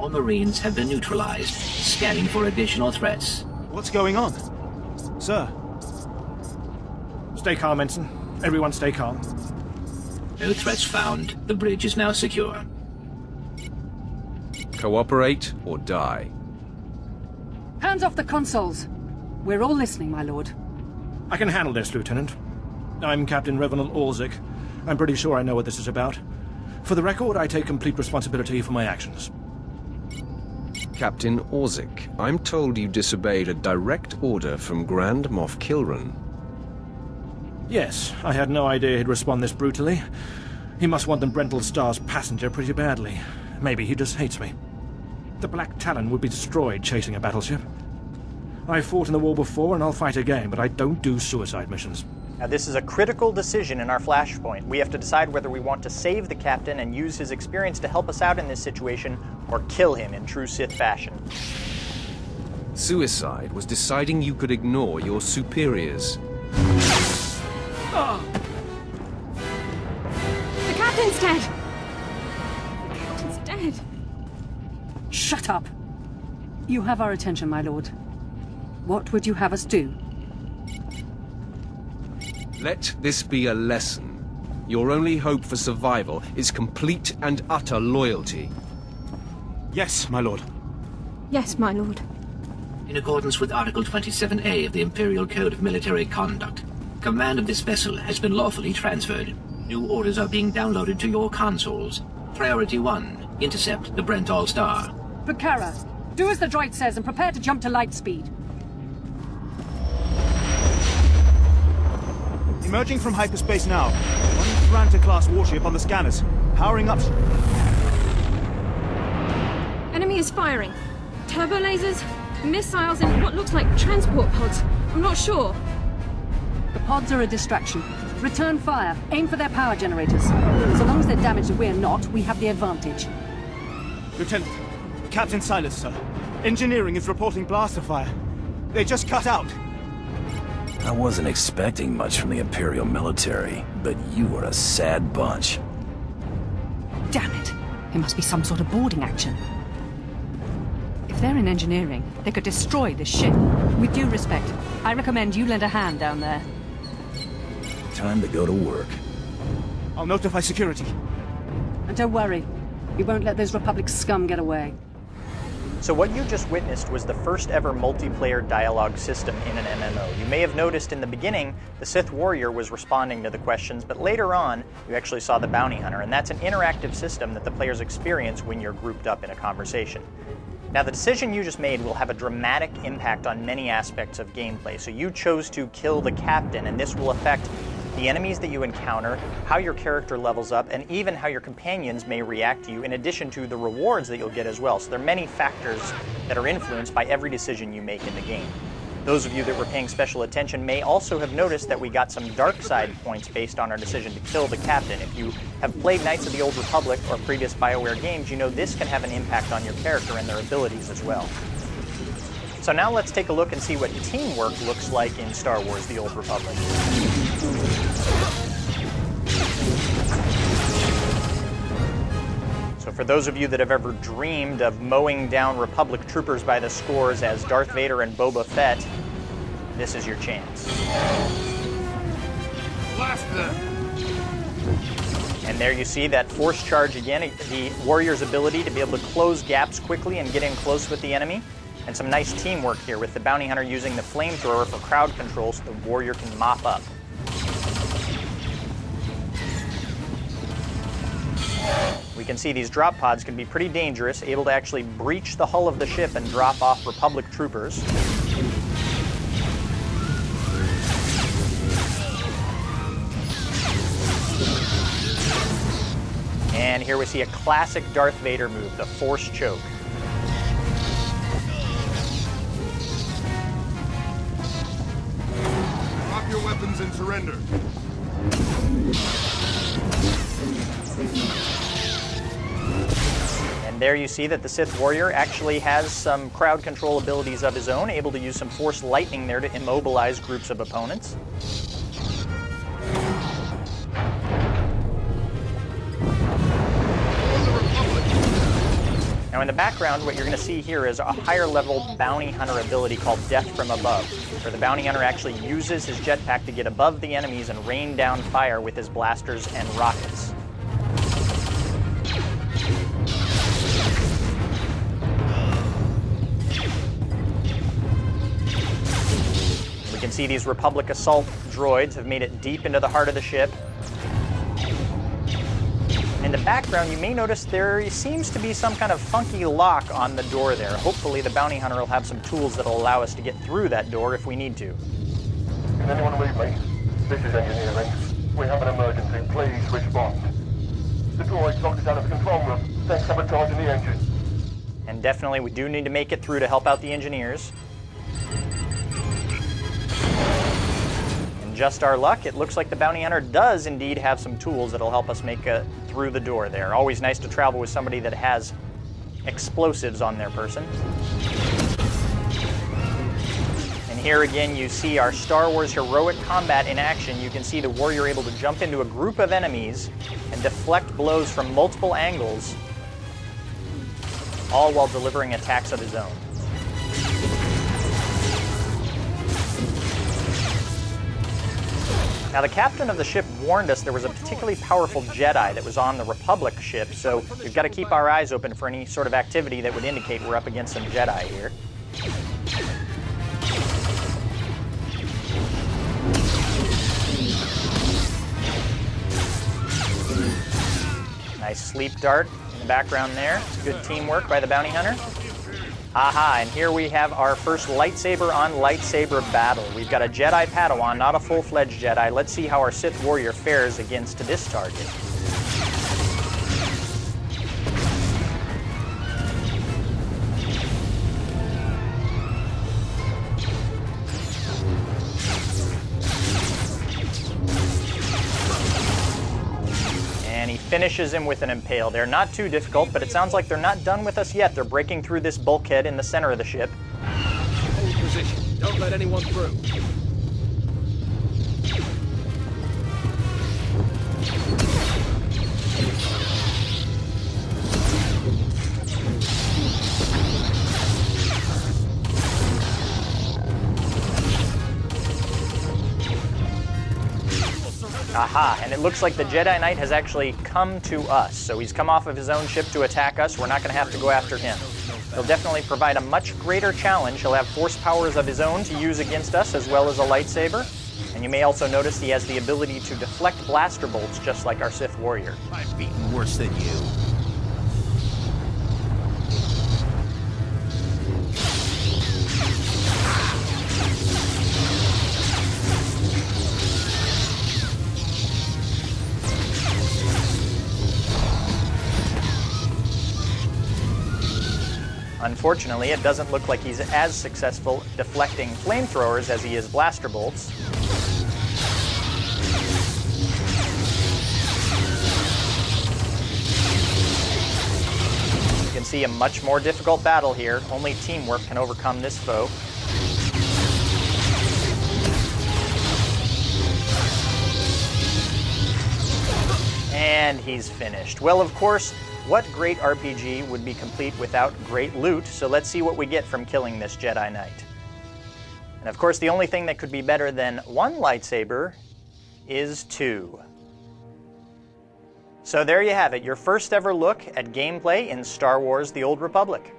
All Marines have been neutralized. Scanning for additional threats. What's going on? Sir? Stay calm, Ensign. Everyone stay calm. No threats found. The bridge is now secure. Cooperate or die. Hands off the consoles. We're all listening, my lord. I can handle this, Lieutenant. I'm Captain Revenant Orzik. I'm pretty sure I know what this is about. For the record, I take complete responsibility for my actions. Captain Orzik, I'm told you disobeyed a direct order from Grand Moff Kilran. Yes, I had no idea he'd respond this brutally. He must want the Brental Star's passenger pretty badly. Maybe he just hates me. The Black Talon would be destroyed chasing a battleship. I fought in the war before and I'll fight again, but I don't do suicide missions. Now, this is a critical decision in our flashpoint. We have to decide whether we want to save the captain and use his experience to help us out in this situation, or kill him in true Sith fashion. Suicide was deciding you could ignore your superiors. The captain's dead! The captain's dead! Shut up! You have our attention, my lord. What would you have us do? Let this be a lesson. Your only hope for survival is complete and utter loyalty. Yes, my lord. Yes, my lord. In accordance with Article 27A of the Imperial Code of Military Conduct, command of this vessel has been lawfully transferred. New orders are being downloaded to your consoles. Priority 1, intercept the Brental Star. Bukhara, do as the droid says and prepare to jump to light speed. Emerging from hyperspace now. One Thranta-class warship on the scanners. Powering up. Enemy is firing. Turbo lasers, missiles, and what looks like transport pods. I'm not sure. The pods are a distraction. Return fire. Aim for their power generators. So long as they're damaged and we're not, we have the advantage. Lieutenant, Captain Silas, sir. Engineering is reporting blaster fire. They just cut out. I wasn't expecting much from the Imperial military, but you are a sad bunch. Damn it! It must be some sort of boarding action. If they're in engineering, they could destroy this ship. With due respect, I recommend you lend a hand down there. Time to go to work. I'll notify security. And don't worry, we won't let those Republic scum get away. So what you just witnessed was the first ever multiplayer dialogue system in an MMO. You may have noticed in the beginning, the Sith Warrior was responding to the questions, but later on, you actually saw the Bounty Hunter, and that's an interactive system that the players experience when you're grouped up in a conversation. Now, the decision you just made will have a dramatic impact on many aspects of gameplay. So you chose to kill the captain, and this will affect the enemies that you encounter, how your character levels up, and even how your companions may react to you, in addition to the rewards that you'll get as well. So there are many factors that are influenced by every decision you make in the game. Those of you that were paying special attention may also have noticed that we got some dark side points based on our decision to kill the captain. If you have played Knights of the Old Republic or previous BioWare games, you know this can have an impact on your character and their abilities as well. So now let's take a look and see what teamwork looks like in Star Wars: The Old Republic. So for those of you that have ever dreamed of mowing down Republic troopers by the scores as Darth Vader and Boba Fett, this is your chance. Blast them! And there you see that force charge again, the warrior's ability to be able to close gaps quickly and get in close with the enemy. And some nice teamwork here with the bounty hunter using the flamethrower for crowd control so the warrior can mop up. We can see these drop pods can be pretty dangerous, able to actually breach the hull of the ship and drop off Republic troopers. And here we see a classic Darth Vader move, the Force Choke. Drop your weapons and surrender. And there you see that the Sith Warrior actually has some crowd control abilities of his own, able to use some Force Lightning there to immobilize groups of opponents. Now in the background, what you're going to see here is a higher level bounty hunter ability called Death from Above, where the bounty hunter actually uses his jetpack to get above the enemies and rain down fire with his blasters and rockets. We can see these Republic assault droids have made it deep into the heart of the ship. In the background, you may notice there seems to be some kind of funky lock on the door there. Hopefully the bounty hunter will have some tools that will allow us to get through that door if we need to. Can anyone read me? This is engineering. We have an emergency. Please respond. The droid locked us out of the control room. They're sabotaging the engine. And definitely we do need to make it through to help out the engineers. And just our luck, it looks like the bounty hunter does indeed have some tools that'll help us make it through the door there. Always nice to travel with somebody that has explosives on their person. And here again you see our Star Wars heroic combat in action. You can see the warrior able to jump into a group of enemies and deflect blows from multiple angles, all while delivering attacks of his own. Now, the captain of the ship warned us there was a particularly powerful Jedi that was on the Republic ship, so we've got to keep our eyes open for any sort of activity that would indicate we're up against some Jedi here. Nice sleep dart in the background there. It's good teamwork by the bounty hunter. Aha, and here we have our first lightsaber on lightsaber battle. We've got a Jedi Padawan, not a full-fledged Jedi. Let's see how our Sith warrior fares against this target. And he finishes him with an impale. They're not too difficult, but it sounds like they're not done with us yet. They're breaking through this bulkhead in the center of the ship. Hold position. Don't let anyone through. Aha, and it looks like the Jedi Knight has actually come to us. So he's come off of his own ship to attack us. We're not going to have to go after him. He'll definitely provide a much greater challenge. He'll have force powers of his own to use against us, as well as a lightsaber. And you may also notice he has the ability to deflect blaster bolts, just like our Sith warrior. I've beaten worse than you. Unfortunately, it doesn't look like he's as successful deflecting flamethrowers as he is blaster bolts. You can see a much more difficult battle here. Only teamwork can overcome this foe. And he's finished. Well, of course, what great RPG would be complete without great loot? So let's see what we get from killing this Jedi Knight. And of course, the only thing that could be better than one lightsaber is two. So there you have it, your first ever look at gameplay in Star Wars: The Old Republic.